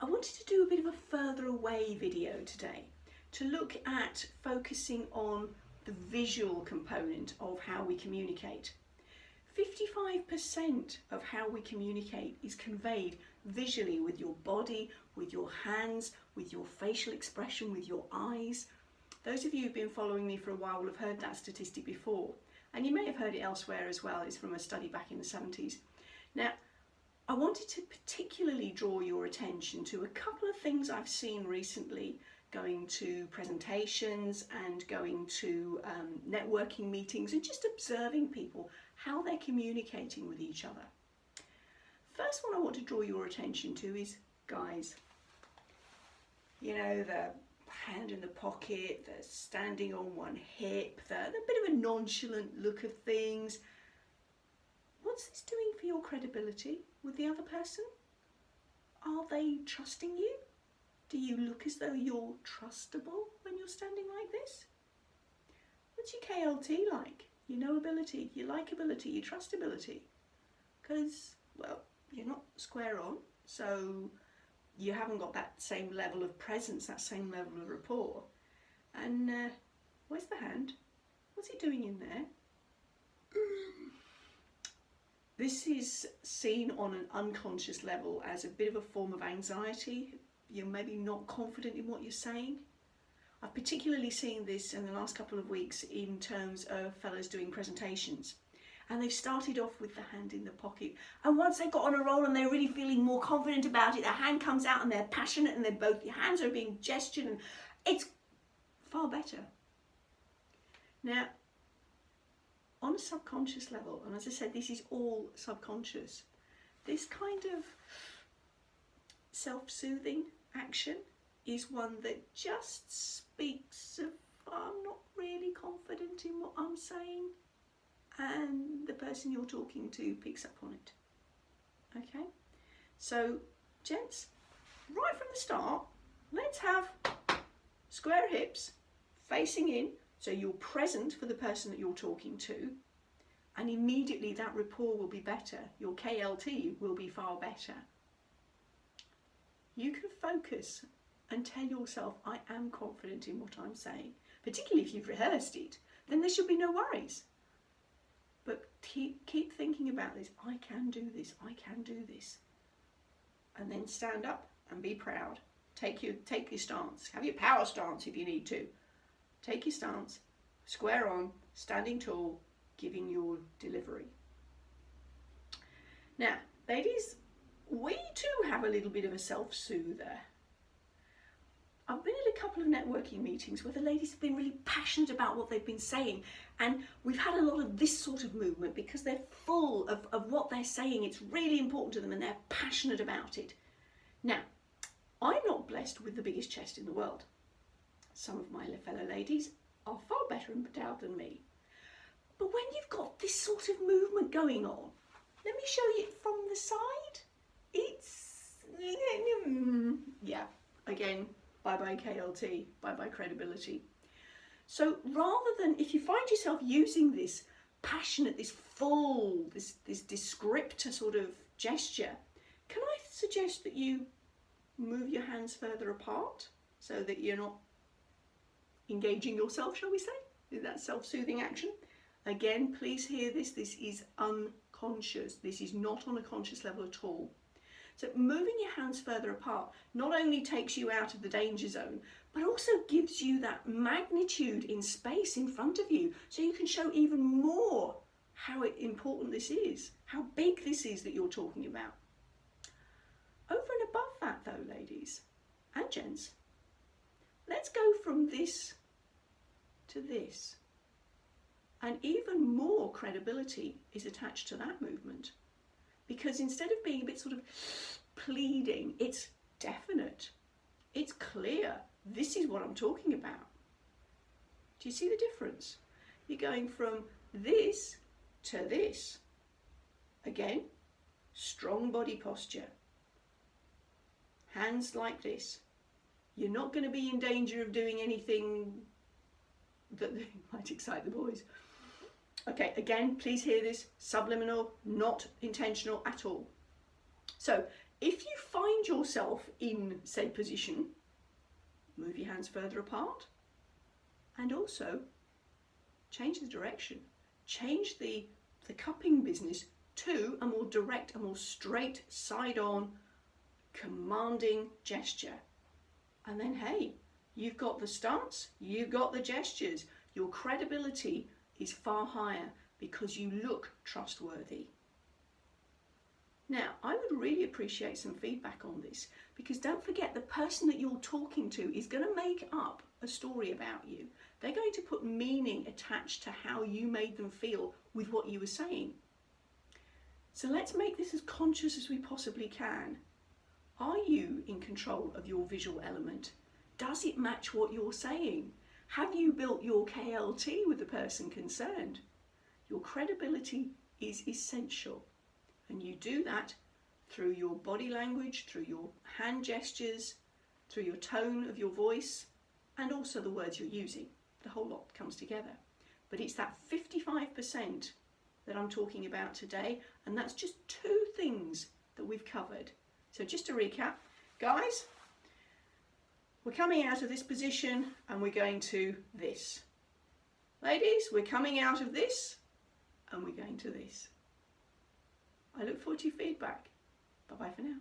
wanted to do a bit of a further away video today to look at focusing on the visual component of how we communicate. 55% of how we communicate is conveyed visually with your body, with your hands, with your facial expression, with your eyes. Those of you who've been following me for a while will have heard that statistic before, and you may have heard it elsewhere as well. It's from a study back in the 70s. Now, I wanted to particularly draw your attention to a couple of things I've seen recently, going to presentations and going to networking meetings and just observing people, how they're communicating with each other. First one I want to draw your attention to is guys. You know, the hand in the pocket, the standing on one hip, the bit of a nonchalant look of things. What's this doing for your credibility with the other person? Are they trusting you? Do you look as though you're trustable when you're standing like this? What's your KLT like? Your knowability, your likability, your trustability? Because, well, you're not square on, so you haven't got that same level of presence, that same level of rapport. And where's the hand? What's it doing in there? This is seen on an unconscious level as a bit of a form of anxiety. You're maybe not confident in what you're saying. I've particularly seen this in the last couple of weeks in terms of fellows doing presentations. And they've started off with the hand in the pocket. And once they got on a roll and they're really feeling more confident about it, their hand comes out and they're passionate and they're both, your hands are being gestured, and it's far better. Now, on a subconscious level, and as I said, this is all subconscious, this kind of self-soothing action is one that just speaks of, I'm not really confident in what I'm saying, and the person you're talking to picks up on it. Okay, so gents, right from the start, let's have square hips facing in, so you're present for the person that you're talking to, and immediately that rapport will be better. Your KLT will be far better. You can focus and tell yourself, I am confident in what I'm saying. Particularly if you've rehearsed it, then there should be no worries. But keep thinking about this. I can do this, I can do this. And then stand up and be proud. Take your stance. Have your power stance if you need to. Take your stance, square on, standing tall, giving your delivery. Now, ladies, we too have a little bit of a self-soother. I've been at a couple of networking meetings where the ladies have been really passionate about what they've been saying, and we've had a lot of this sort of movement because they're full of what they're saying. It's really important to them and they're passionate about it. Now, I'm not blessed with the biggest chest in the world. Some of my fellow ladies are far better endowed than me. But when you've got this sort of movement going on, let me show you it from the side. It's, yeah, again, bye-bye KLT, bye-bye credibility. So rather than, if you find yourself using this passionate, this full, this descriptor sort of gesture, can I suggest that you move your hands further apart so that you're not engaging yourself, shall we say, in that self-soothing action? Again, please hear this. This is unconscious. This is not on a conscious level at all. So moving your hands further apart not only takes you out of the danger zone, but also gives you that magnitude in space in front of you, so you can show even more how important this is, how big this is that you're talking about. Over and above that though, ladies and gents, let's go from this to this. And even more credibility is attached to that movement. Because instead of being a bit sort of pleading, it's definite, it's clear, this is what I'm talking about. Do you see the difference? You're going from this to this. Again, strong body posture. Hands like this. You're not going to be in danger of doing anything that might excite the boys. Okay, again, please hear this, subliminal, not intentional at all. So If you find yourself in said position, move your hands further apart, and also change the direction. Change the cupping business to a more direct, a more straight, side-on, commanding gesture. And then, hey, you've got the stance, you've got the gestures. Your credibility is far higher because you look trustworthy. Now, I would really appreciate some feedback on this, because don't forget, the person that you're talking to is going to make up a story about you. They're going to put meaning attached to how you made them feel with what you were saying. So let's make this as conscious as we possibly can. Are you in control of your visual element? Does it match what you're saying? Have you built your KLT with the person concerned? Your credibility is essential. And you do that through your body language, through your hand gestures, through your tone of your voice, and also the words you're using. The whole lot comes together. But it's that 55% that I'm talking about today, and that's just 2 things that we've covered. So just to recap, guys, we're coming out of this position and we're going to this. Ladies, we're coming out of this and we're going to this. I look forward to your feedback. Bye-bye for now.